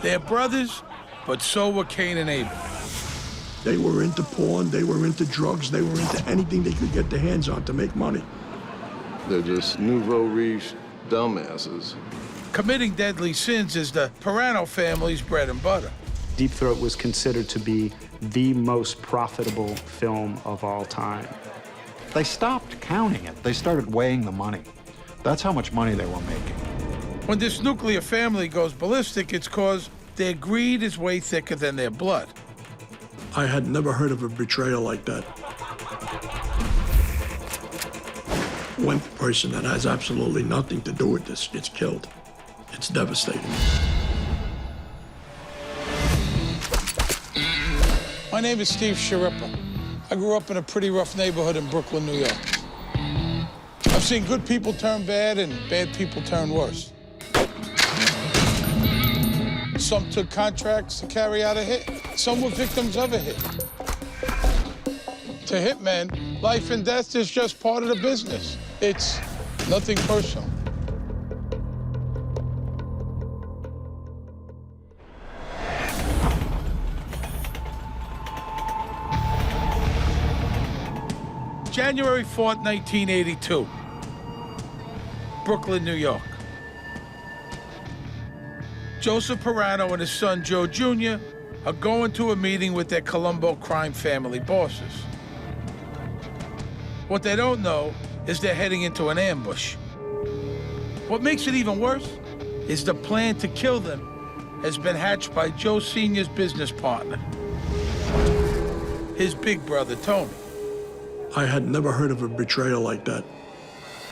They're brothers, but so were Cain and Abel. They were into porn, they were into drugs, they were into anything they could get their hands on to make money. They're just nouveau riche dumbasses. Committing deadly sins is the Pirano family's bread and butter. Deep Throat was considered to be the most profitable film of all time. They stopped counting it. They started weighing the money. That's how much money they were making. When this nuclear family goes ballistic, it's because their greed is way thicker than their blood. I had never heard of a betrayal like that. One person that has absolutely nothing to do with this gets killed. It's devastating. My name is Steve Sharippa. I grew up in a pretty rough neighborhood in Brooklyn, New York. I've seen good people turn bad and bad people turn worse. Some took contracts to carry out a hit. Some were victims of a hit. To hitmen, life and death is just part of the business. It's nothing personal. January 4th, 1982, Brooklyn, New York. Joseph Pirano and his son, Joe Jr., are going to a meeting with their Colombo crime family bosses. What they don't know is they're heading into an ambush. What makes it even worse is the plan to kill them has been hatched by Joe Sr.'s business partner, his big brother, Tony. I had never heard of a betrayal like that,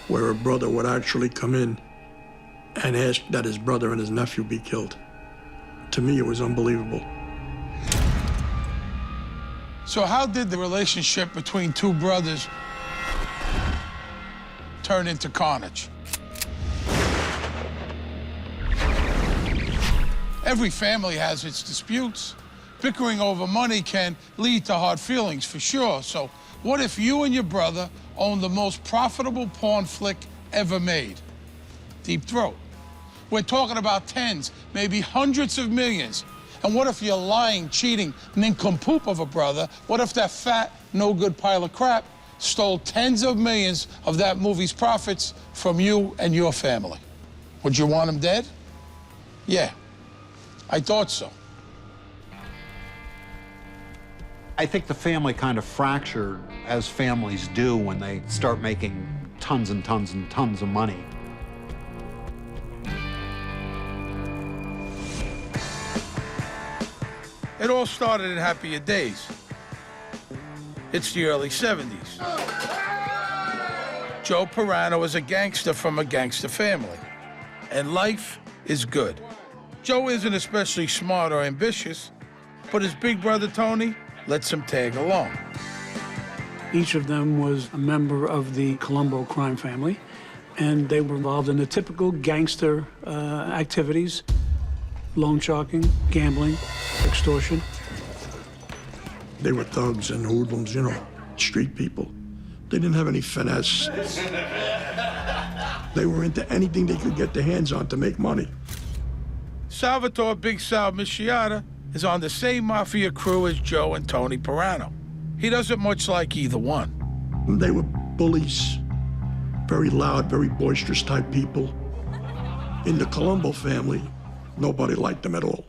where a brother would actually come in and ask that his brother and his nephew be killed. To me, it was unbelievable. So how did the relationship between two brothers turn into carnage? Every family has its disputes. Bickering over money can lead to hard feelings, for sure. So what if you and your brother owned the most profitable porn flick ever made? Deep Throat. We're talking about tens, maybe hundreds of millions. And what if you're lying, cheating, nincompoop of a brother? What if that fat, no-good pile of crap stole tens of millions of that movie's profits from you and your family? Would you want him dead? Yeah, I thought so. I think the family kind of fractured, as families do when they start making tons and tons and tons of money. It all started in happier days. It's the early 70s. Joe Pirano is a gangster from a gangster family, and life is good. Joe isn't especially smart or ambitious, but his big brother, Tony, lets him tag along. Each of them was a member of the Colombo crime family, and they were involved in the typical gangster activities: loan sharking, gambling, extortion. They were thugs and hoodlums, you know, street people. They didn't have any finesse. They were into anything they could get their hands on to make money. Salvatore Big Sal Misciata is on the same mafia crew as Joe and Tony Pirano. He doesn't much like either one. They were bullies, very loud, very boisterous type people. In the Colombo family, nobody liked them at all.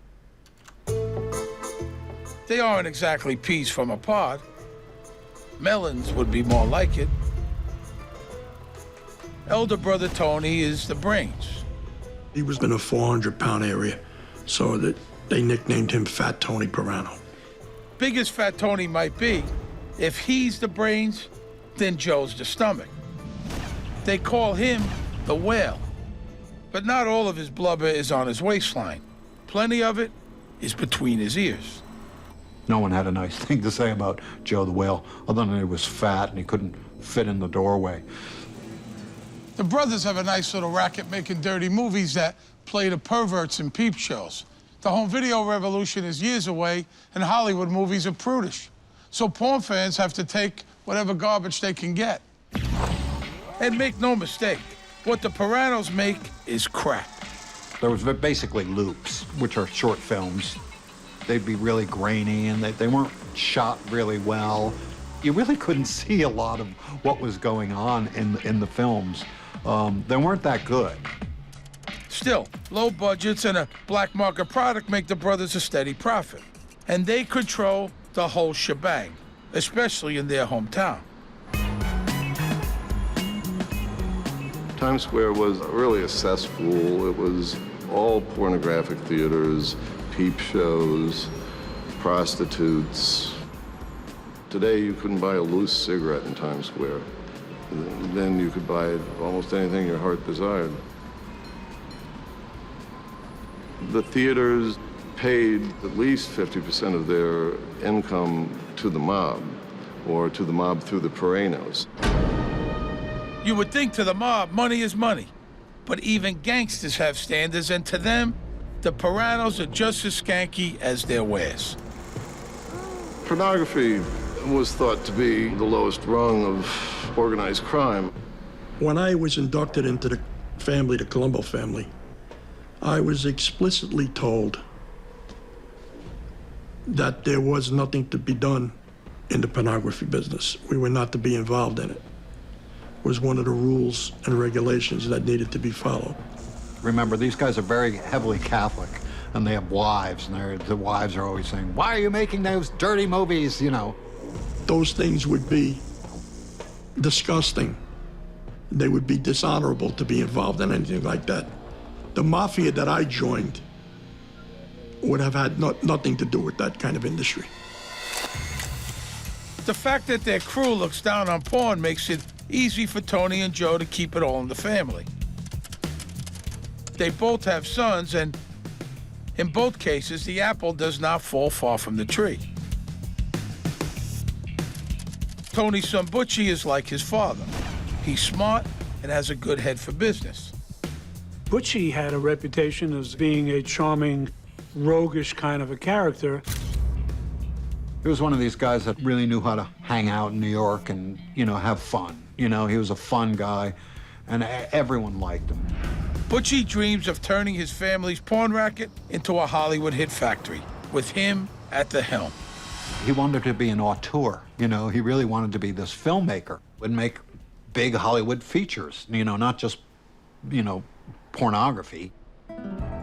They aren't exactly peas from a pod. Melons would be more like it. Elder brother Tony is the brains. He was in a 400-pound area, so that they nicknamed him Fat Tony Pirano. Big as Fat Tony might be, if he's the brains, then Joe's the stomach. They call him the whale. But not all of his blubber is on his waistline. Plenty of it is between his ears. No one had a nice thing to say about Joe the Whale, other than he was fat and he couldn't fit in the doorway. The brothers have a nice little racket making dirty movies that play to perverts and peep shows. The home video revolution is years away, and Hollywood movies are prudish. So porn fans have to take whatever garbage they can get. And make no mistake, what the Piranos make is crap. There was basically loops, which are short films. They'd be really grainy, and they weren't shot really well. You really couldn't see a lot of what was going on in the films. They weren't that good. Still, low budgets and a black market product make the brothers a steady profit. And they control the whole shebang, especially in their hometown. Times Square was really a cesspool. It was all pornographic theaters, peep shows, prostitutes. Today, you couldn't buy a loose cigarette in Times Square. Then you could buy almost anything your heart desired. The theaters paid at least 50% of their income to the mob, or to the mob through the Piranos. You would think to the mob, money is money. But even gangsters have standards, and to them, the Piranos are just as skanky as their wares. Pornography was thought to be the lowest rung of organized crime. When I was inducted into the family, the Colombo family, I was explicitly told that there was nothing to be done in the pornography business. We were not to be involved in it. It was one of the rules and regulations that needed to be followed. Remember, these guys are very heavily Catholic, and they have wives, and the wives are always saying, "Why are you making those dirty movies?" You know. Those things would be disgusting. They would be dishonorable to be involved in anything like that. The mafia that I joined would have had nothing to do with that kind of industry. The fact that their crew looks down on porn makes it easy for Tony and Joe to keep it all in the family. They both have sons, and in both cases, the apple does not fall far from the tree. Tony's son Butchie is like his father. He's smart and has a good head for business. Butchie had a reputation as being a charming, roguish kind of a character. He was one of these guys that really knew how to hang out in New York and, have fun. He was a fun guy, and everyone liked him. Butchie dreams of turning his family's porn racket into a Hollywood hit factory, with him at the helm. He wanted to be an auteur, he really wanted to be this filmmaker, would make big Hollywood features, not just, pornography.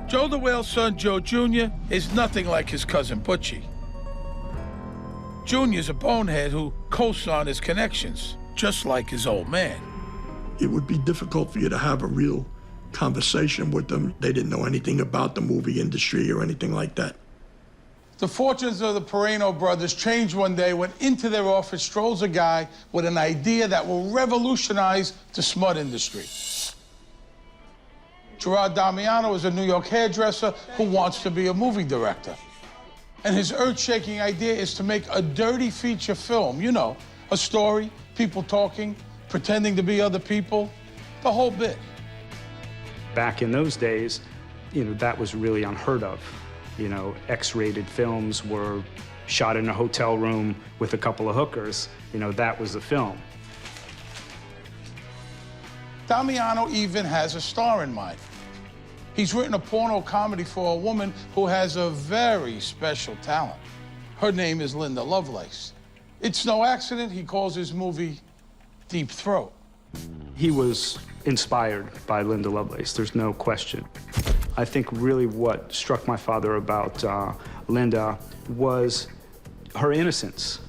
Joe the Whale's son, Joe Jr., is nothing like his cousin Butchie. Junior's a bonehead who coasts on his connections, just like his old man. It would be difficult for you to have a real conversation with them. They didn't know anything about the movie industry or anything like that. The fortunes of the Pirano brothers change one day when into their office strolls a guy with an idea that will revolutionize the smut industry. Gerard Damiano is a New York hairdresser who wants to be a movie director. And his earth-shaking idea is to make a dirty feature film, a story, people talking, pretending to be other people, the whole bit. Back in those days, that was really unheard of. X-rated films were shot in a hotel room with a couple of hookers. That was a film. Damiano even has a star in mind. He's written a porno comedy for a woman who has a very special talent. Her name is Linda Lovelace. It's no accident he calls his movie Deep Throat. He was inspired by Linda Lovelace, there's no question. I think really what struck my father about Linda was her innocence,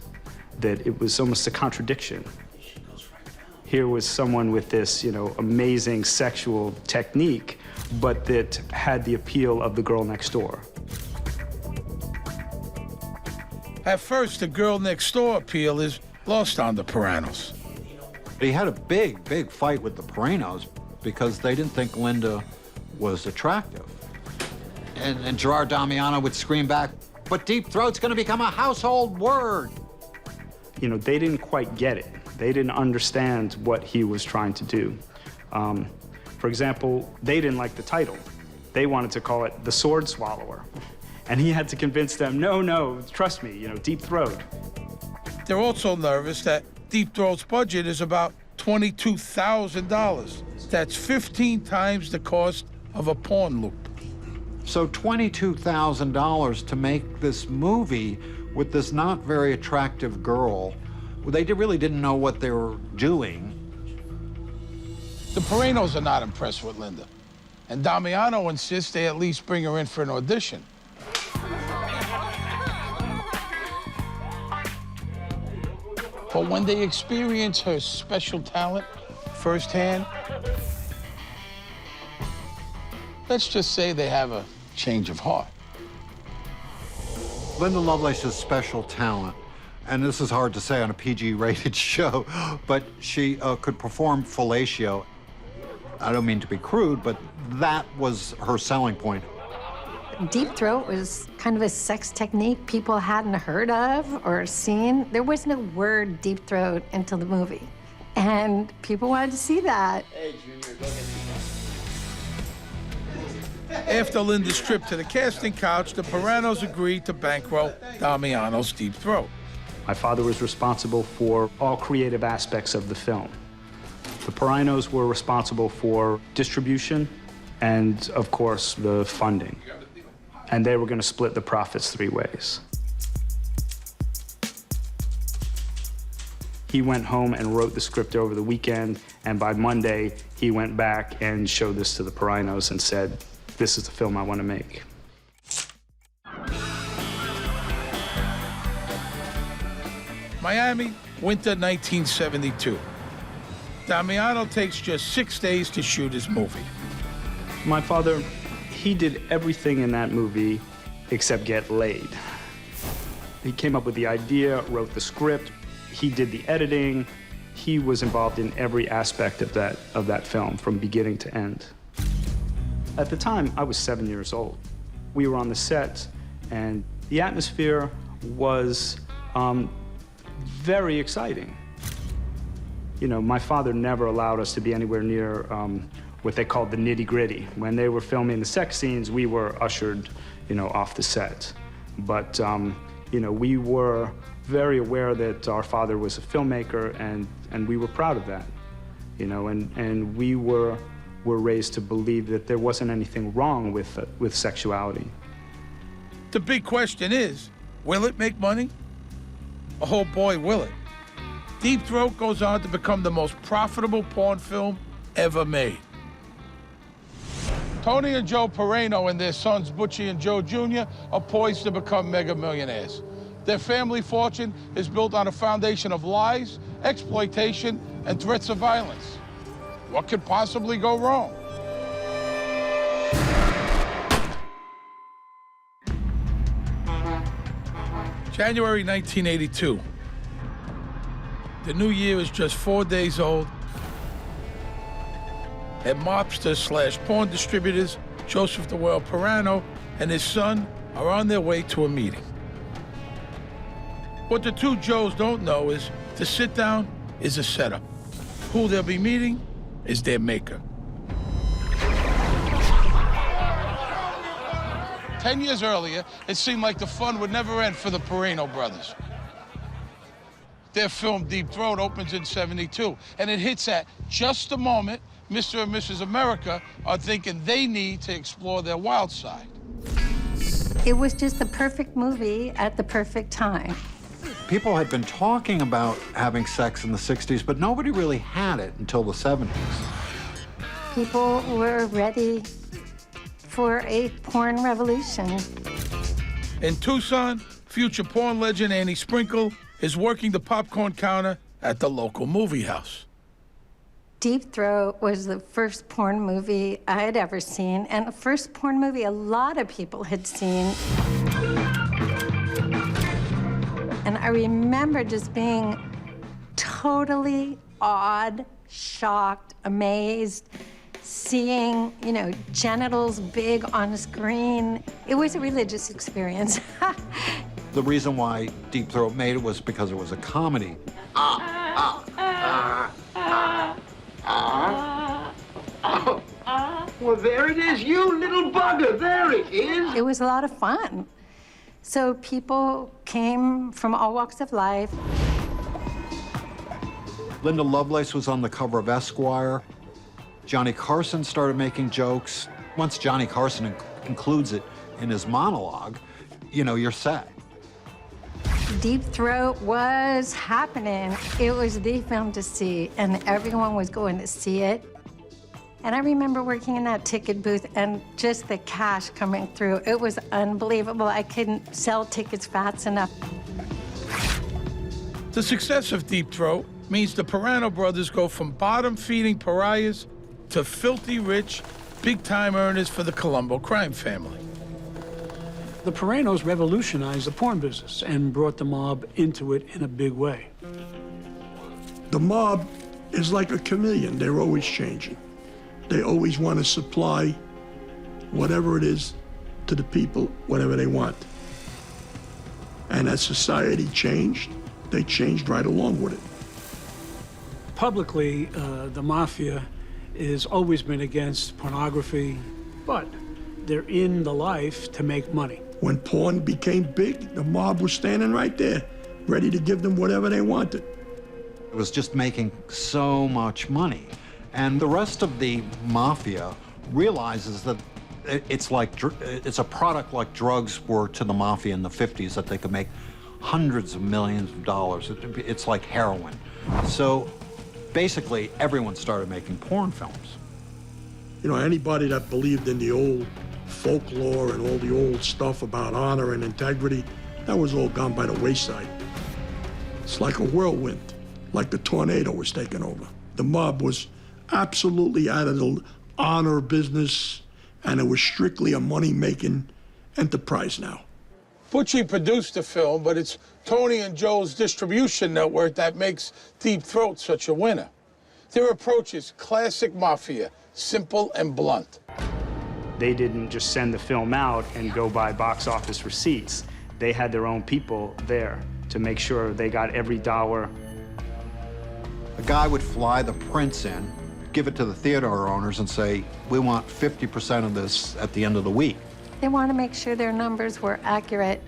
that it was almost a contradiction. Here was someone with this, amazing sexual technique, but that had the appeal of the girl next door. At first, the girl next door appeal is lost on the Piranos. He had a big, big fight with the Piranos because they didn't think Linda was attractive. And Gerard Damiano would scream back, "But Deep Throat's gonna become a household word." They didn't quite get it. They didn't understand what he was trying to do. For example, they didn't like the title. They wanted to call it The Sword Swallower. And he had to convince them, no, trust me, Deep Throat. They're also nervous that Deep Throat's budget is about $22,000. That's 15 times the cost of a porn loop. So $22,000 to make this movie with this not very attractive girl. They really didn't know what they were doing. The Piranos are not impressed with Linda, and Damiano insists they at least bring her in for an audition. But when they experience her special talent firsthand, let's just say they have a change of heart. Linda Lovelace's special talent, and this is hard to say on a PG-rated show, but she could perform fellatio. I don't mean to be crude, but that was her selling point. Deep throat was kind of a sex technique people hadn't heard of or seen. There was no word deep throat until the movie, and people wanted to see that. Hey, Junior, go get After Linda's trip to the casting couch, the Piranos agreed to bankroll Damiano's Deep Throat. My father was responsible for all creative aspects of the film. The Piranos were responsible for distribution and, of course, the funding. And they were going to split the profits 3 ways. He went home and wrote the script over the weekend, and by Monday, he went back and showed this to the Piranos and said, "This is the film I want to make." Miami, winter 1972. Damiano takes just 6 days to shoot his movie. My father, he did everything in that movie except get laid. He came up with the idea, wrote the script, he did the editing. He was involved in every aspect of that film from beginning to end. At the time, I was 7 years old. We were on the set, and the atmosphere was very exciting. You know, my father never allowed us to be anywhere near what they called the nitty-gritty. When they were filming the sex scenes, we were ushered, you know, off the set. But, you know, we were very aware that our father was a filmmaker, and we were proud of that, you know, and we were raised to believe that there wasn't anything wrong with sexuality. The big question is, will it make money? Oh boy, will it. Deep Throat goes on to become the most profitable porn film ever made. Tony and Joe Pirano and their sons Butchie and Joe Jr. are poised to become mega millionaires. Their family fortune is built on a foundation of lies, exploitation, and threats of violence. What could possibly go wrong? January 1982. The new year is just 4 days old, and mobster/porn distributors Joseph the Whale Pirano and his son are on their way to a meeting. What the two Joes don't know is the sit-down is a setup. Who they'll be meeting is their maker. 10 years earlier, it seemed like the fun would never end for the Pirano brothers. Their film Deep Throat opens in '72, and it hits at just the moment Mr. and Mrs. America are thinking they need to explore their wild side. It was just the perfect movie at the perfect time. People had been talking about having sex in the 60s, but nobody really had it until the 70s. People were ready for a porn revolution. In Tucson, future porn legend Annie Sprinkle is working the popcorn counter at the local movie house. Deep Throat was the first porn movie I had ever seen, and the first porn movie a lot of people had seen. And I remember just being totally awed, shocked, amazed, seeing, you know, genitals big on screen. It was a religious experience. The reason why Deep Throat made it was because it was a comedy. Well, there it is, you little bugger. There it is. It was a lot of fun. So people came from all walks of life. Linda Lovelace was on the cover of Esquire. Johnny Carson started making jokes. Once Johnny Carson includes it in his monologue, you know, you're set. Deep Throat was happening. It was the film to see, and everyone was going to see it. And I remember working in that ticket booth and just the cash coming through. It was unbelievable. I couldn't sell tickets fast enough. The success of Deep Throat means the Pirano brothers go from bottom-feeding pariahs to filthy rich, big-time earners for the Colombo crime family. The Piranos revolutionized the porn business and brought the mob into it in a big way. The mob is like a chameleon. They're always changing. They always want to supply whatever it is to the people, whatever they want. And as society changed, they changed right along with it. Publicly, the mafia has always been against pornography, but they're in the life to make money. When porn became big, the mob was standing right there, ready to give them whatever they wanted. It was just making so much money. And the rest of the mafia realizes that it's a product like drugs were to the mafia in the 50s, that they could make hundreds of millions of dollars. It's like heroin. So basically, everyone started making porn films. You know, anybody that believed in the old folklore and all the old stuff about honor and integrity, that was all gone by the wayside. It's like a whirlwind, like the tornado was taking over. The mob was absolutely out of the honor business, and it was strictly a money-making enterprise now. Butchie produced the film, but it's Tony and Joe's distribution network that makes Deep Throat such a winner. Their approach is classic mafia, simple and blunt. They didn't just send the film out and go buy box office receipts. They had their own people there to make sure they got every dollar. A guy would fly the prints in, give it to the theater owners and say, we want 50% of this at the end of the week. They want to make sure their numbers were accurate.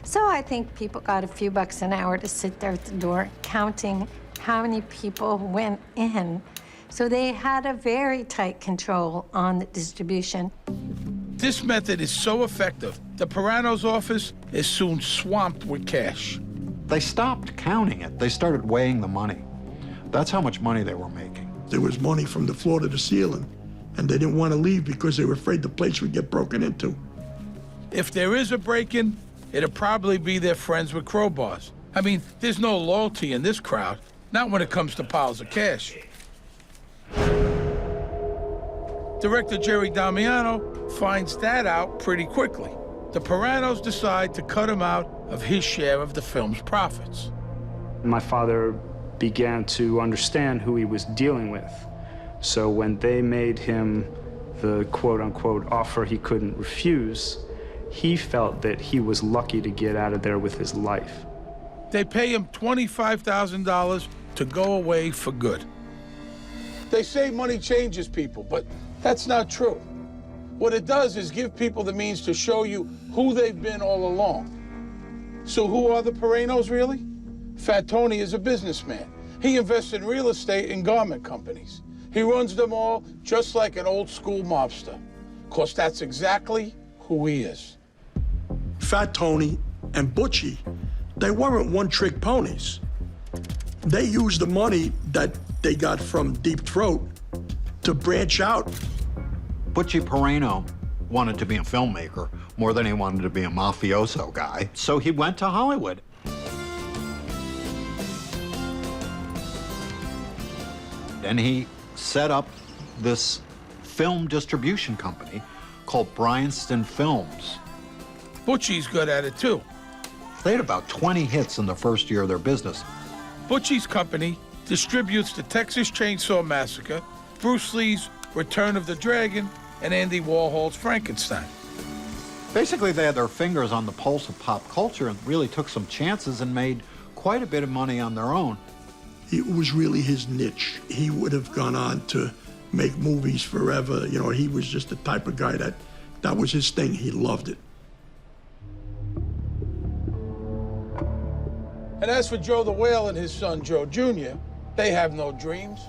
So I think people got a few bucks an hour to sit there at the door counting how many people went in. So they had a very tight control on the distribution. This method is so effective, the Pirano's office is soon swamped with cash. They stopped counting it. They started weighing the money. That's how much money they were making. There was money from the floor to the ceiling, and they didn't want to leave because they were afraid the place would get broken into. If there is a break-in, it'll probably be their friends with crowbars. I mean, there's no loyalty in this crowd, not when it comes to piles of cash. Director Jerry Damiano finds that out pretty quickly. The Piranos decide to cut him out of his share of the film's profits. My father began to understand who he was dealing with. So when they made him the quote-unquote offer he couldn't refuse, he felt that he was lucky to get out of there with his life. They pay him $25,000 to go away for good. They say money changes people, but that's not true. What it does is give people the means to show you who they've been all along. So who are the Piranos, really? Fat Tony is a businessman. He invests in real estate and garment companies. He runs them all just like an old-school mobster. Of course, that's exactly who he is. Fat Tony and Butchie, they weren't one-trick ponies. They used the money that they got from Deep Throat to branch out. Butchie Pirano wanted to be a filmmaker more than he wanted to be a mafioso guy, so he went to Hollywood. And he set up this film distribution company called Bryanston Films. Butchie's good at it, too. They had about 20 hits in the first year of their business. Butchie's company distributes the Texas Chainsaw Massacre, Bruce Lee's Return of the Dragon, and Andy Warhol's Frankenstein. Basically, they had their fingers on the pulse of pop culture and really took some chances and made quite a bit of money on their own. It was really his niche. He would have gone on to make movies forever. You know, he was just the type of guy that was his thing. He loved it. And as for Joe the Whale and his son, Joe Jr., they have no dreams,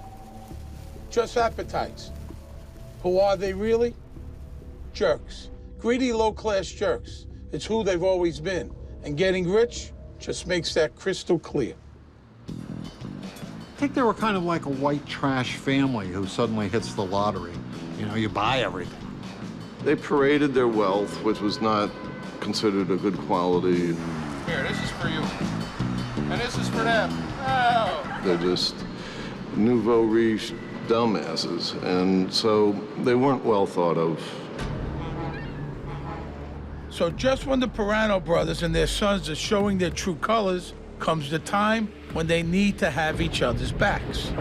just appetites. Who are they really? Jerks, Greedy, low-class jerks. It's who they've always been. And getting rich just makes that crystal clear. I think they were kind of like a white trash family who suddenly hits the lottery. You know, you buy everything. They paraded their wealth, which was not considered a good quality. Here, this is for you. And this is for them. Oh. They're just nouveau riche dumbasses, and so they weren't well thought of. So just when the Pirano brothers and their sons are showing their true colors, comes the time when they need to have each other's backs.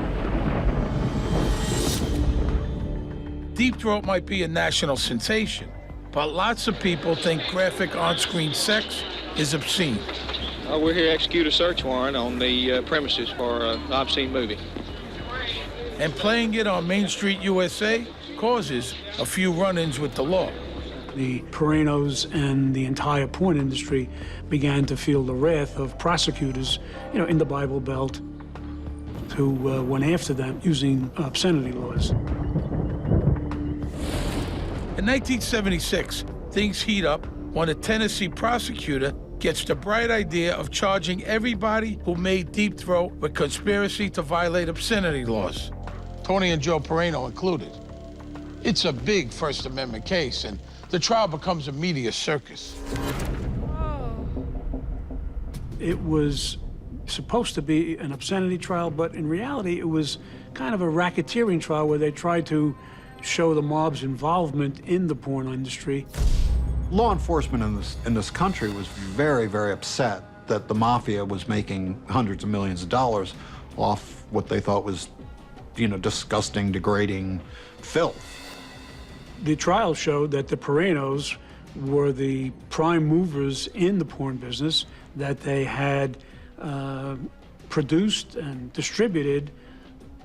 Deep Throat might be a national sensation, but lots of people think graphic on-screen sex is obscene. We're here to execute a search warrant on the premises for an obscene movie. And playing it on Main Street, USA, causes a few run-ins with the law. The Piranos and the entire porn industry began to feel the wrath of prosecutors, in the Bible Belt, who went after them using obscenity laws. In 1976, things heat up when a Tennessee prosecutor gets the bright idea of charging everybody who made Deep Throat with conspiracy to violate obscenity laws, Tony and Joe Pirano included. It's a big First Amendment case, and the trial becomes a media circus. It was supposed to be an obscenity trial, but in reality, it was kind of a racketeering trial where they tried to show the mob's involvement in the porn industry. Law enforcement in this country was very, very upset that the mafia was making hundreds of millions of dollars off what they thought was, disgusting, degrading filth. The trial showed that the Piranos were the prime movers in the porn business, that they had produced and distributed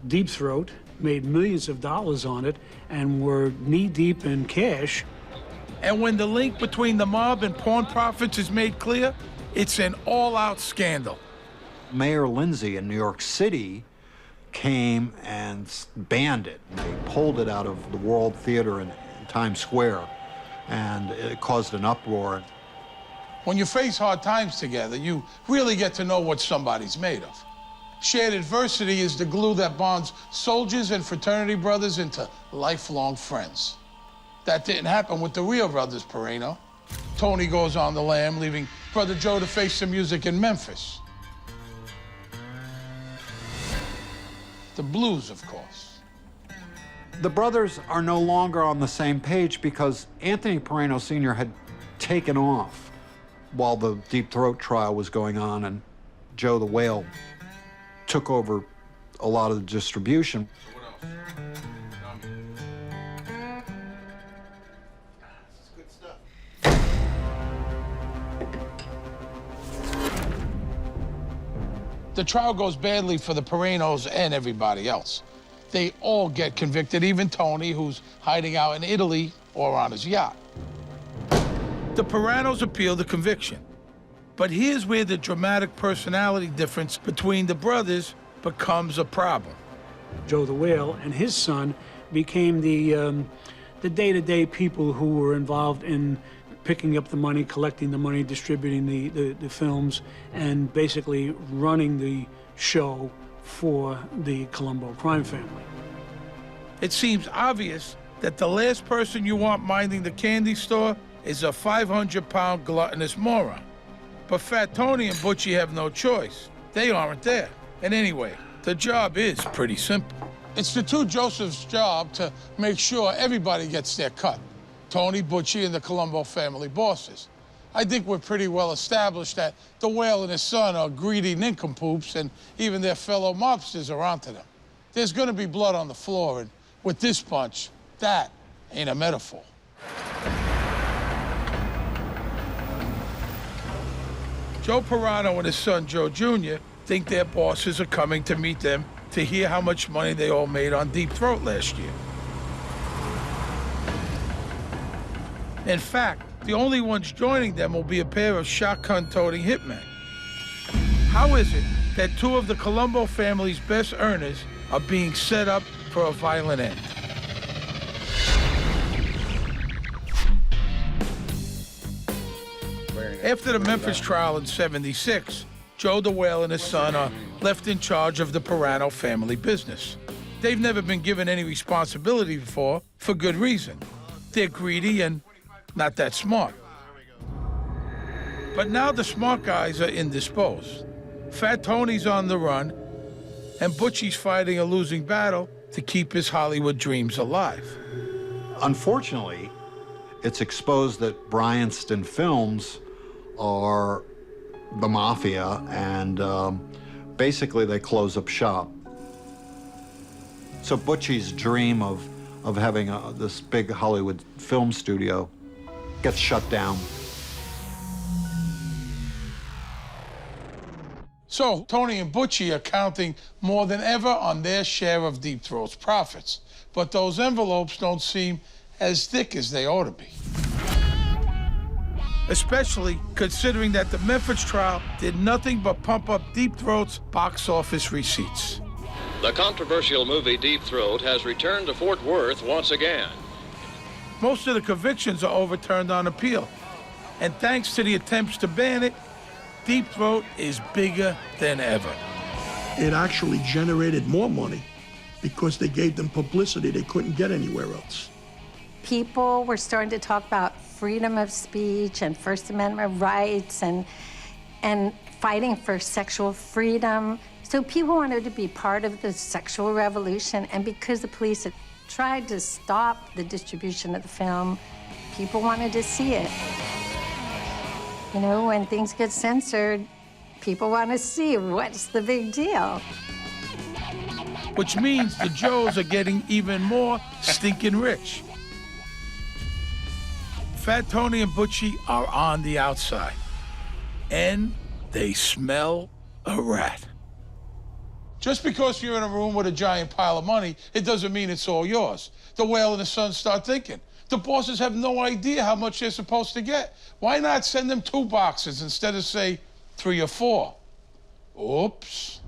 Deep Throat, made millions of dollars on it, and were knee-deep in cash. And when the link between the mob and porn profits is made clear, it's an all-out scandal. Mayor Lindsay in New York City came and banned it. They pulled it out of the World Theater in Times Square, and it caused an uproar. When you face hard times together, you really get to know what somebody's made of. Shared adversity is the glue that bonds soldiers and fraternity brothers into lifelong friends. That didn't happen with the real brothers Pirano. Tony goes on the lam, leaving Brother Joe to face the music in Memphis. The blues, of course. The brothers are no longer on the same page because Anthony Pirano Sr. had taken off while the Deep Throat trial was going on, and Joe the Whale took over a lot of the distribution. The trial goes badly for the Piranos and everybody else. They all get convicted, even Tony, who's hiding out in Italy or on his yacht. The Piranos appeal the conviction. But here's where the dramatic personality difference between the brothers becomes a problem. Joe the Whale and his son became the day-to-day people who were involved in picking up the money, collecting the money, distributing the films, and basically running the show for the Colombo crime family. It seems obvious that the last person you want minding the candy store is a 500-pound gluttonous moron. But Fat Tony and Butchie have no choice. They aren't there. And anyway, the job is pretty simple. It's the two Josephs' job to make sure everybody gets their cut. Tony, Butchie, and the Colombo family bosses. I think we're pretty well established that the Whale and his son are greedy nincompoops, and even their fellow mobsters are onto them. There's gonna be blood on the floor, and with this bunch, that ain't a metaphor. Joe Pirano and his son, Joe Jr., think their bosses are coming to meet them to hear how much money they all made on Deep Throat last year. In fact, the only ones joining them will be a pair of shotgun-toting hitmen. How is it that two of the Colombo family's best earners are being set up for a violent end? After the Memphis trial in '76, Joe the Whale and his son are left in charge of the Pirano family business. They've never been given any responsibility before, for good reason. They're greedy and not that smart. But now the smart guys are indisposed. Fat Tony's on the run, and Butchie's fighting a losing battle to keep his Hollywood dreams alive. Unfortunately, it's exposed that Bryanston Films are the mafia, and basically they close up shop. So Butchie's dream of having this big Hollywood film studio gets shut down. So Tony and Butchie are counting more than ever on their share of Deep Throat's profits. But those envelopes don't seem as thick as they ought to be. Especially considering that the Memphis trial did nothing but pump up Deep Throat's box office receipts. The controversial movie Deep Throat has returned to Fort Worth once again. Most of the convictions are overturned on appeal. And thanks to the attempts to ban it, Deep Throat is bigger than ever. It actually generated more money because they gave them publicity they couldn't get anywhere else. People were starting to talk about freedom of speech and First Amendment rights and fighting for sexual freedom. So people wanted to be part of the sexual revolution, and because the police had tried to stop the distribution of the film, people wanted to see it. You know, when things get censored, people want to see what's the big deal. Which means the Joes are getting even more stinking rich. Fat Tony and Butchie are on the outside, and they smell a rat. Just because you're in a room with a giant pile of money, it doesn't mean it's all yours. The Whale and the son start thinking. The bosses have no idea how much they're supposed to get. Why not send them 2 boxes instead of, say, 3 or 4? Oops.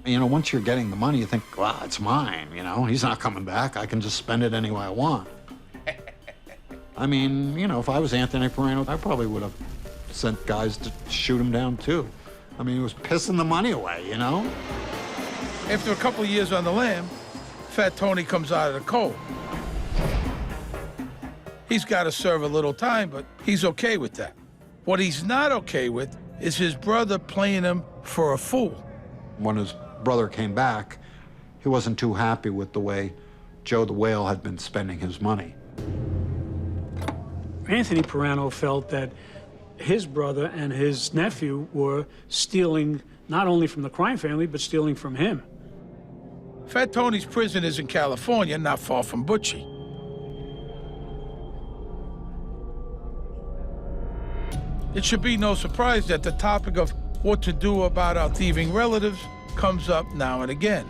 You know, once you're getting the money, you think, well, it's mine, you know? He's not coming back. I can just spend it any way I want. I mean, you know, if I was Anthony Pirano, I probably would have sent guys to shoot him down, too. I mean, he was pissing the money away, you know? After a couple of years on the lam, Fat Tony comes out of the cold. He's got to serve a little time, but he's okay with that. What he's not okay with is his brother playing him for a fool. When his brother came back, he wasn't too happy with the way Joe the Whale had been spending his money. Anthony Pirano felt that his brother and his nephew were stealing not only from the crime family, but stealing from him. Fat Tony's prison is in California, not far from Butchie. It should be no surprise that the topic of what to do about our thieving relatives comes up now and again.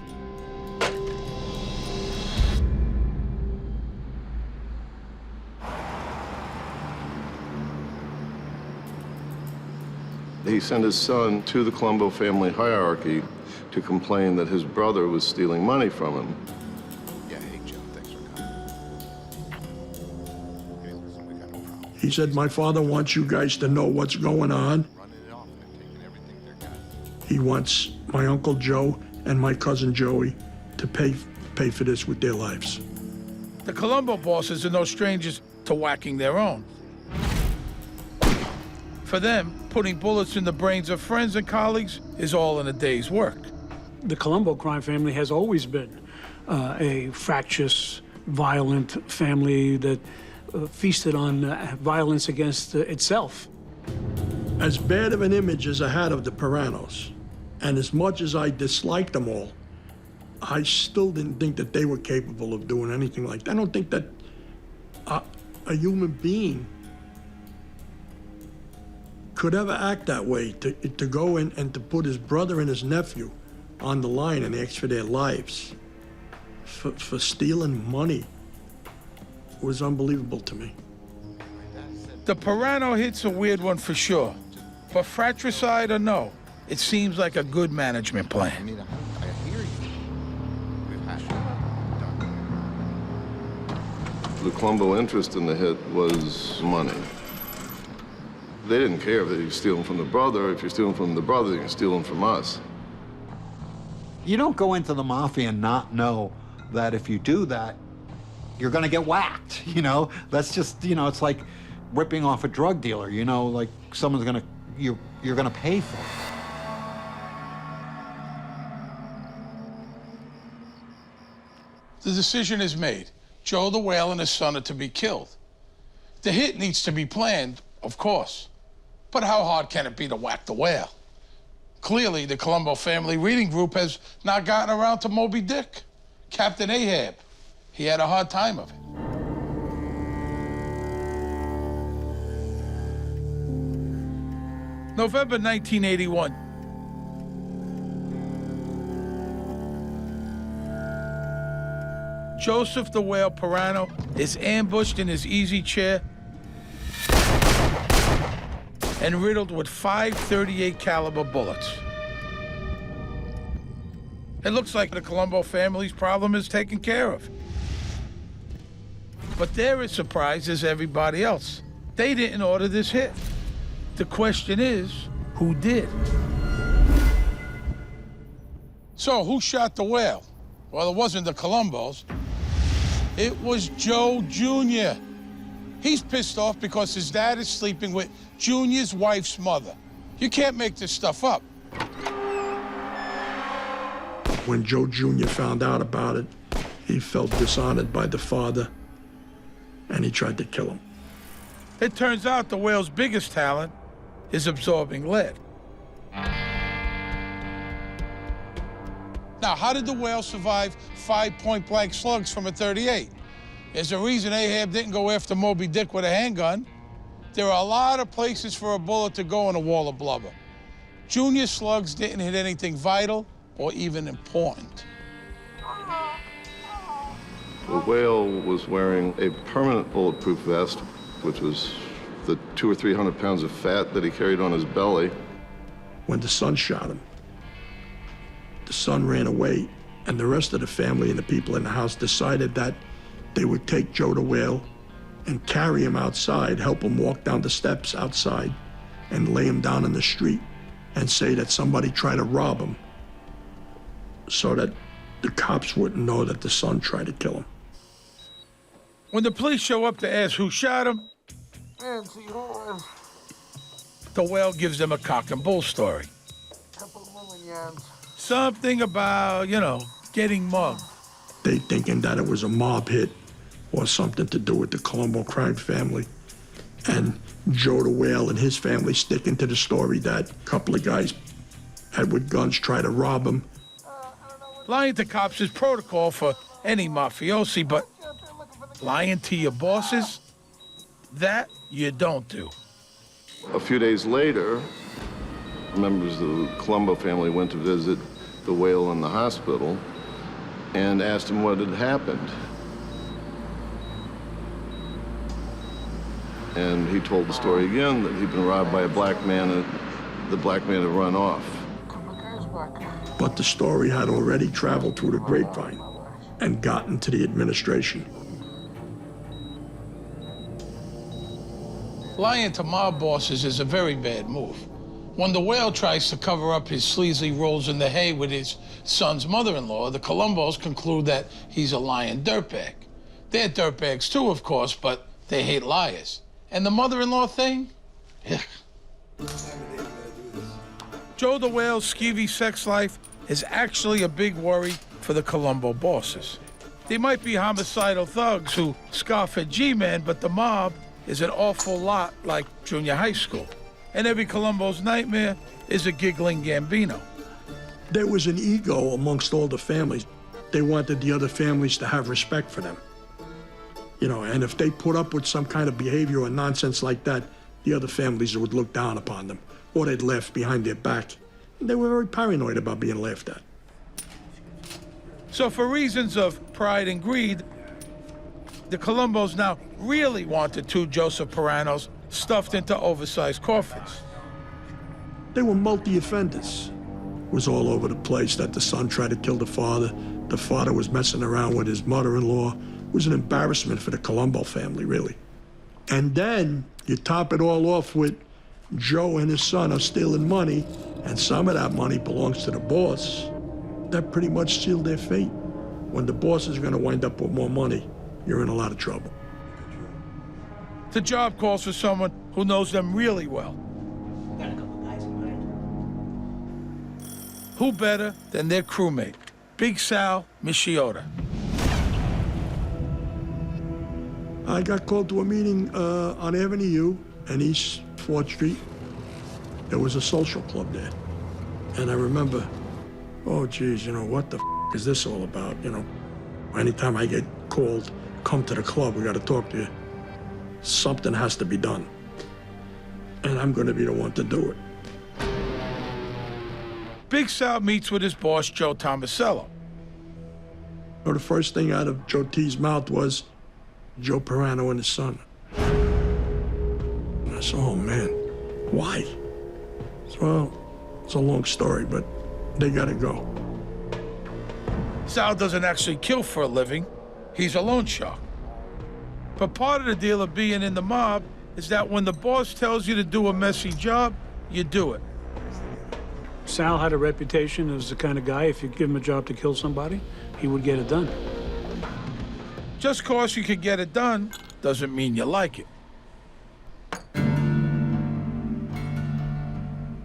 He sent his son to the Colombo family hierarchy to complain that his brother was stealing money from him. Yeah, hey, Joe, thanks for coming. Hey, listen, we got no problem. He said, my father wants you guys to know what's going on. Running it off and taking everything they're got. He wants my Uncle Joe and my cousin Joey to pay for this with their lives. The Colombo bosses are no strangers to whacking their own. For them, putting bullets in the brains of friends and colleagues is all in a day's work. The Colombo crime family has always been a fractious, violent family that feasted on violence against itself. As bad of an image as I had of the Piranos, and as much as I disliked them all, I still didn't think that they were capable of doing anything like that. I don't think that a human being could ever act that way, to go in and to put his brother and his nephew on the line and ask for their lives for stealing money was unbelievable to me. The Pirano hit's a weird one for sure, but fratricide or no, it seems like a good management plan. I mean, I hear you. We've had The Colombo interest in the hit was money. They didn't care if you're stealing from the brother. If you're stealing from the brother, you can steal them from us. You don't go into the mafia and not know that if you do that, you're gonna get whacked, you know? That's just, you know, it's like ripping off a drug dealer, you know, like someone's gonna, you're gonna pay for it. The decision is made. Joe the Whale and his son are to be killed. The hit needs to be planned, of course. But how hard can it be to whack the whale? Clearly, the Colombo family reading group has not gotten around to Moby Dick. Captain Ahab, he had a hard time of it. November 1981. Joseph the Whale Pirano is ambushed in his easy chair and riddled with 5 .38 caliber bullets. It looks like the Colombo family's problem is taken care of. But they're as surprised as everybody else. They didn't order this hit. The question is, who did? So, who shot the whale? Well, it wasn't the Colombos. It was Joe Jr. He's pissed off because his dad is sleeping with Junior's wife's mother. You can't make this stuff up. When Joe Jr. found out about it, he felt dishonored by the father, and he tried to kill him. It turns out the whale's biggest talent is absorbing lead. Now, how did the whale survive 5 point-blank slugs from a .38? There's a reason Ahab didn't go after Moby Dick with a handgun. There are a lot of places for a bullet to go in a wall of blubber. Junior slugs didn't hit anything vital or even important. The whale was wearing a permanent bulletproof vest, which was the 200 or 300 pounds of fat that he carried on his belly. When the son shot him, the son ran away, and the rest of the family and the people in the house decided that they would take Joe the Whale and carry him outside, help him walk down the steps outside, and lay him down in the street and say that somebody tried to rob him so that the cops wouldn't know that the son tried to kill him. When the police show up to ask who shot him, the whale gives them a cock and bull story. Something about, you know, getting mugged. They thinking that it was a mob hit or something to do with the Colombo crime family. And Joe the Whale and his family sticking to the story that a couple of guys had with guns try to rob him. Lying to cops is protocol for any mafiosi, but lying to your bosses, that you don't do. A few days later, members of the Colombo family went to visit the whale in the hospital and asked him what had happened. And he told the story again that he'd been robbed by a black man and the black man had run off. But the story had already traveled through the grapevine and gotten to the administration. Lying to mob bosses is a very bad move. When the whale tries to cover up his sleazy rolls in the hay with his son's mother-in-law, the Colombos conclude that he's a lying dirtbag. They're dirtbags too, of course, but they hate liars. And the mother-in-law thing? Joe the Whale's skeevy sex life is actually a big worry for the Colombo bosses. They might be homicidal thugs who scoff at G-Men, but the mob is an awful lot like junior high school. And every Colombo's nightmare is a giggling Gambino. There was an ego amongst all the families. They wanted the other families to have respect for them. You know, and if they put up with some kind of behavior or nonsense like that, the other families would look down upon them, or they'd laugh behind their back. They were very paranoid about being laughed at. So for reasons of pride and greed, the Colombos now really wanted 2 Joseph Piranos stuffed into oversized coffins. They were multi-offenders. It was all over the place that the son tried to kill the father was messing around with his mother-in-law, was an embarrassment for the Colombo family, really. And then you top it all off with Joe and his son are stealing money, and some of that money belongs to the boss. That pretty much sealed their fate. When the boss is gonna wind up with more money, you're in a lot of trouble. The job calls for someone who knows them really well. Got a couple guys in mind. Who better than their crewmate, Big Sal Michiota? I got called to a meeting on Avenue U and East 4th Street. There was a social club there. And I remember, oh, geez, you know, what the is this all about? You know, anytime I get called, come to the club, we got to talk to you. Something has to be done. And I'm going to be the one to do it. Big Sal meets with his boss, Joe Tomasello. So the first thing out of Joe T's mouth was Joe Pirano and his son. And I said, oh, man, why? So, well, it's a long story, but they got to go. Sal doesn't actually kill for a living. He's a loan shark. But part of the deal of being in the mob is that when the boss tells you to do a messy job, you do it. Sal had a reputation as the kind of guy, if you give him a job to kill somebody, he would get it done. Just cause you can get it done doesn't mean you like it.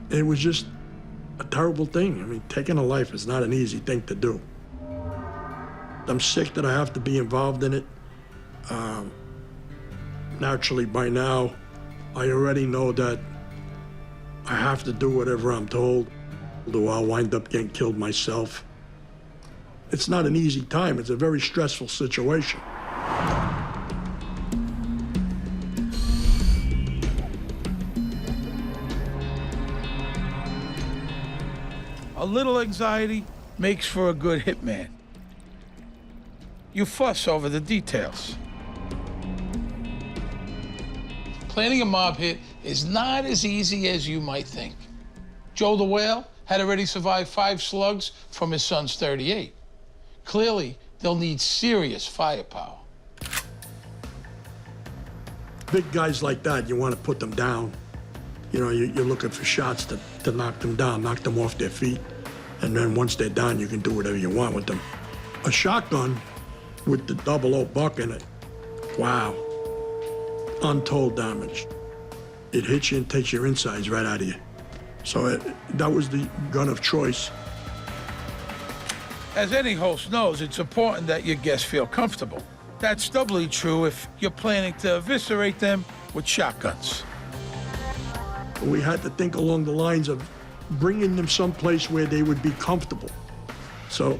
It was just a terrible thing. I mean, taking a life is not an easy thing to do. I'm sick that I have to be involved in it. Naturally, by now, I already know that I have to do whatever I'm told, although I'll wind up getting killed myself. It's not an easy time. It's a very stressful situation. A little anxiety makes for a good hitman. You fuss over the details. Planning a mob hit is not as easy as you might think. Joe the Whale had already survived 5 slugs from his son's .38. Clearly, they'll need serious firepower. Big guys like that, you want to put them down. You know, you're looking for shots to knock them down, knock them off their feet. And then once they're down, you can do whatever you want with them. A shotgun with the 00 buck in it, wow. Untold damage. It hits you and takes your insides right out of you. So that was the gun of choice. As any host knows, it's important that your guests feel comfortable. That's doubly true if you're planning to eviscerate them with shotguns. We had to think along the lines of bringing them someplace where they would be comfortable. So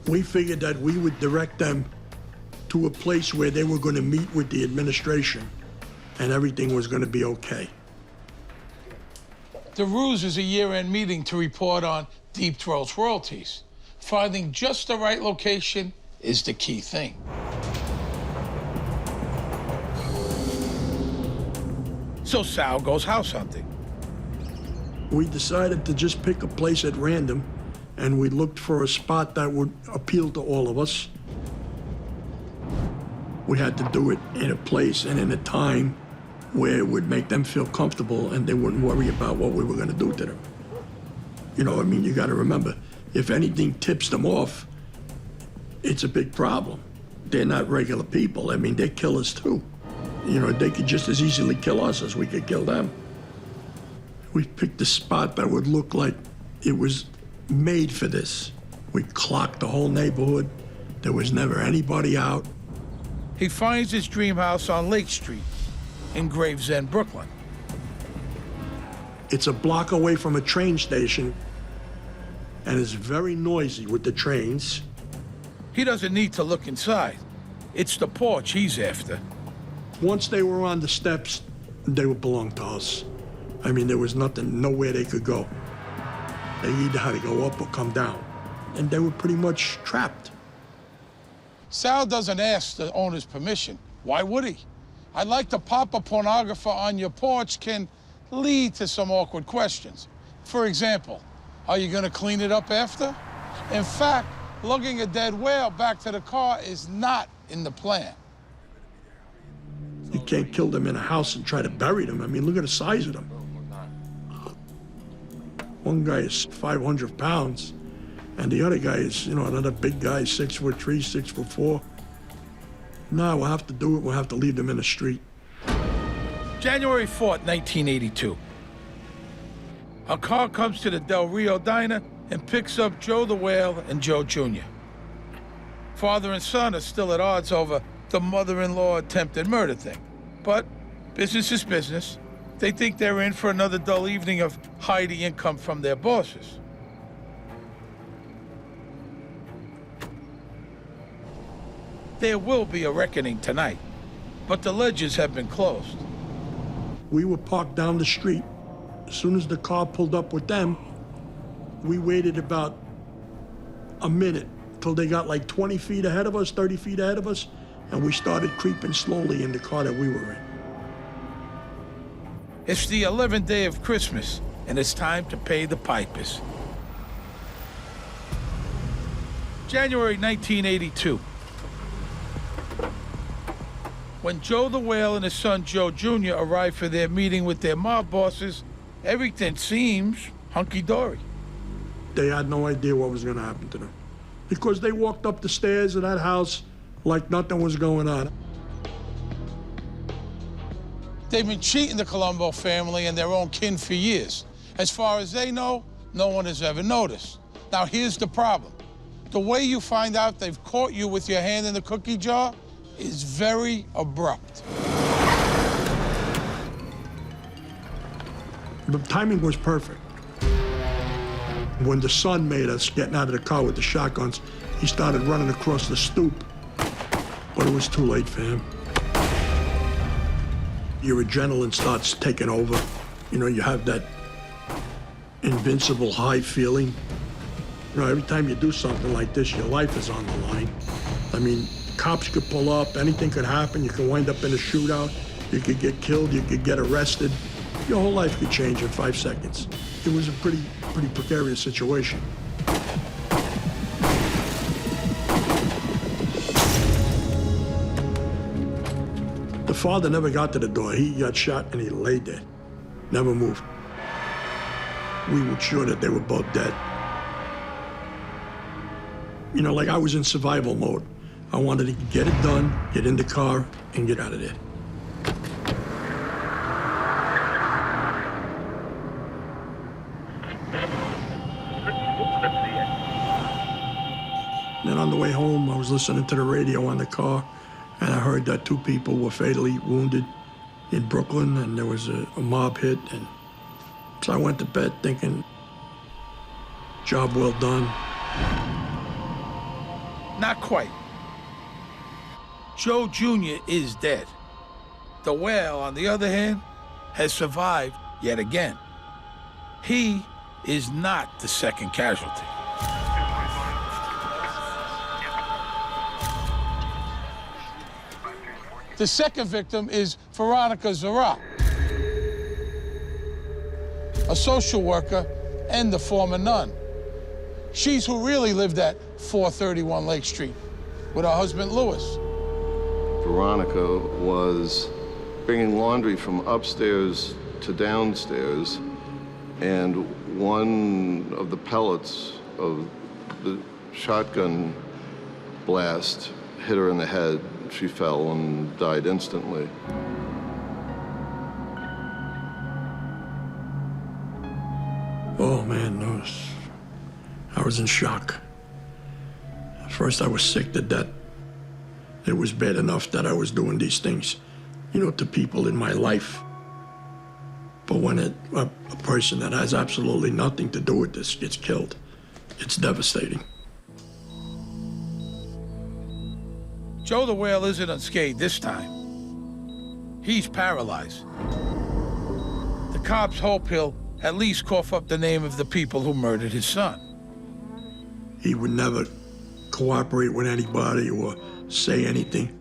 we figured that we would direct them to a place where they were going to meet with the administration and everything was going to be okay. The ruse is a year-end meeting to report on Deep Throat's royalties. Finding just the right location is the key thing. So Sal goes house hunting. We decided to just pick a place at random, and we looked for a spot that would appeal to all of us. We had to do it in a place and in a time where it would make them feel comfortable and they wouldn't worry about what we were going to do to them. You know, I mean, you got to remember, if anything tips them off, it's a big problem. They're not regular people. I mean, they're killers too. You know, they could just as easily kill us as we could kill them. We picked a spot that would look like it was made for this. We clocked the whole neighborhood. There was never anybody out. He finds his dream house on Lake Street in Gravesend, Brooklyn. It's a block away from a train station, and it's very noisy with the trains. He doesn't need to look inside. It's the porch he's after. Once they were on the steps, they would belong to us. I mean, there was nothing, nowhere they could go. They either had to go up or come down, and they were pretty much trapped. Sal doesn't ask the owner's permission. Why would he? I'd like to pop a pornographer on your porch can lead to some awkward questions. For example, are you going to clean it up after? In fact, lugging a dead whale back to the car is not in the plan. You can't kill them in a house and try to bury them. I mean, look at the size of them. One guy is 500 pounds, and the other guy is, another big guy, 6'3", 6'4". No, we'll have to do it. We'll have to leave them in the street. January 4th, 1982. A car comes to the Del Rio Diner and picks up Joe the Whale and Joe Jr. Father and son are still at odds over the mother-in-law attempted murder thing. But business is business. They think they're in for another dull evening of hiding income from their bosses. There will be a reckoning tonight, but the ledgers have been closed. We were parked down the street. As soon as the car pulled up with them, we waited about a minute till they got like 20 feet ahead of us, 30 feet ahead of us, and we started creeping slowly in the car that we were in. It's the 11th day of Christmas, and it's time to pay the pipers. January 1982. When Joe the Whale and his son Joe Jr. arrive for their meeting with their mob bosses, everything seems hunky-dory. They had no idea what was going to happen to them, because they walked up the stairs of that house like nothing was going on. They've been cheating the Colombo family and their own kin for years. As far as they know, no one has ever noticed. Now, here's the problem. The way you find out they've caught you with your hand in the cookie jar is very abrupt. The timing was perfect. When the son made us getting out of the car with the shotguns, he started running across the stoop, but it was too late for him. Your adrenaline starts taking over. You have that invincible high feeling. Every time you do something like this, your life is on the line. I mean, cops could pull up, anything could happen. You can wind up in a shootout, you could get killed, you could get arrested. Your whole life could change in 5 seconds. It was a pretty precarious situation. The father never got to the door. He got shot and he laid there, never moved. We were sure that they were both dead. Like I was in survival mode. I wanted to get it done, get in the car, and get out of there. Then on the way home, I was listening to the radio on the car, and I heard that 2 people were fatally wounded in Brooklyn, and there was a mob hit. And so I went to bed thinking, job well done. Not quite. Joe Jr. is dead. The Whale, on the other hand, has survived yet again. He is not the second casualty. The second victim is Veronica Zara, a social worker and the former nun. She's who really lived at 431 Lake Street with her husband, Louis. Veronica was bringing laundry from upstairs to downstairs, and one of the pellets of the shotgun blast hit her in the head. She fell and died instantly. Oh, man, I was in shock. At first, I was sick to death. It was bad enough that I was doing these things, to people in my life. But when a person that has absolutely nothing to do with this gets killed, it's devastating. Joe the Whale isn't unscathed this time. He's paralyzed. The cops hope he'll at least cough up the name of the people who murdered his son. He would never cooperate with anybody or say anything.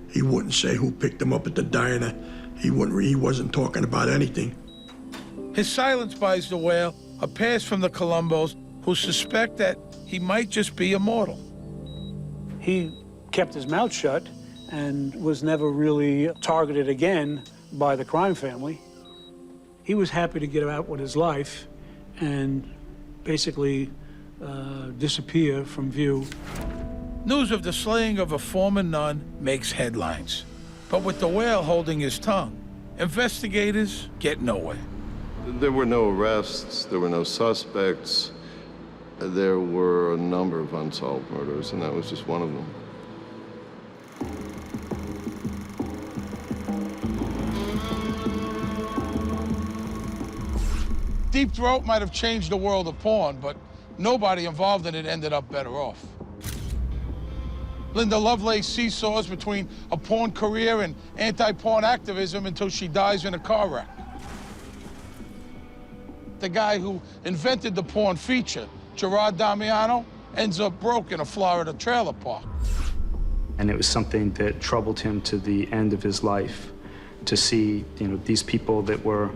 He wouldn't say who picked him up at the diner. He wasn't talking about anything. His silence buys the Whale a pass from the Colombos, who suspect that he might just be immortal. He kept his mouth shut and was never really targeted again by the crime family. He was happy to get out with his life and basically disappear from view. News of the slaying of a former nun makes headlines. But with the whale holding his tongue, investigators get nowhere. There were no arrests, there were no suspects. There were a number of unsolved murders, and that was just one of them. Deep Throat might have changed the world of porn, but nobody involved in it ended up better off. Linda Lovelace seesaws between a porn career and anti-porn activism until she dies in a car wreck. The guy who invented the porn feature, Gerard Damiano, ends up broke in a Florida trailer park. And it was something that troubled him to the end of his life, to see, these people that were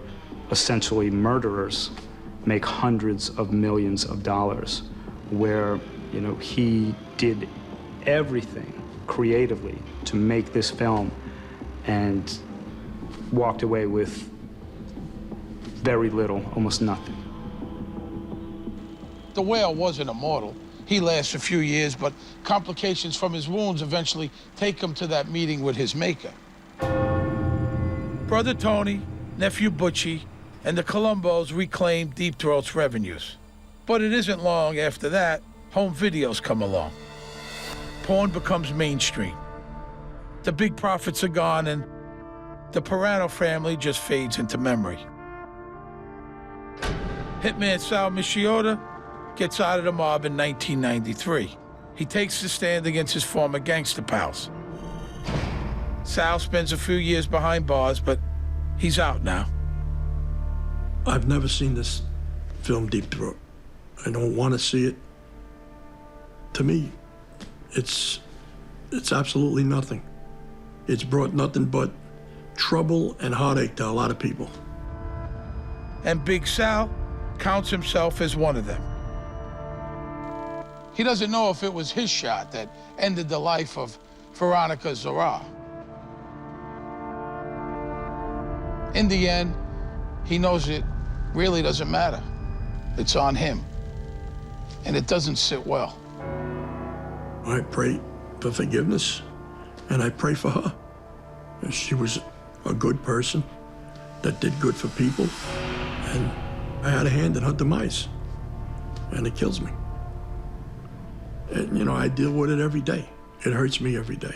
essentially murderers make hundreds of millions of dollars, where, he did everything creatively to make this film and walked away with very little, almost nothing. The whale wasn't immortal. He lasts a few years, but complications from his wounds eventually take him to that meeting with his maker. Brother Tony, nephew Butchie, and the Colombos reclaim Deep Throat's revenues. But it isn't long after that, home videos come along. Porn becomes mainstream. The big profits are gone, and the Pirano family just fades into memory. Hitman Sal Michiota gets out of the mob in 1993. He takes the stand against his former gangster pals. Sal spends a few years behind bars, but he's out now. I've never seen this film, Deep Throat. I don't want to see it. To me, it's absolutely nothing. It's brought nothing but trouble and heartache to a lot of people. And Big Sal counts himself as one of them. He doesn't know if it was his shot that ended the life of Veronica Zara. In the end, he knows it really doesn't matter. It's on him. And it doesn't sit well. I pray for forgiveness, and I pray for her. She was a good person that did good for people, and I had a hand in her demise, and it kills me. And, I deal with it every day. It hurts me every day.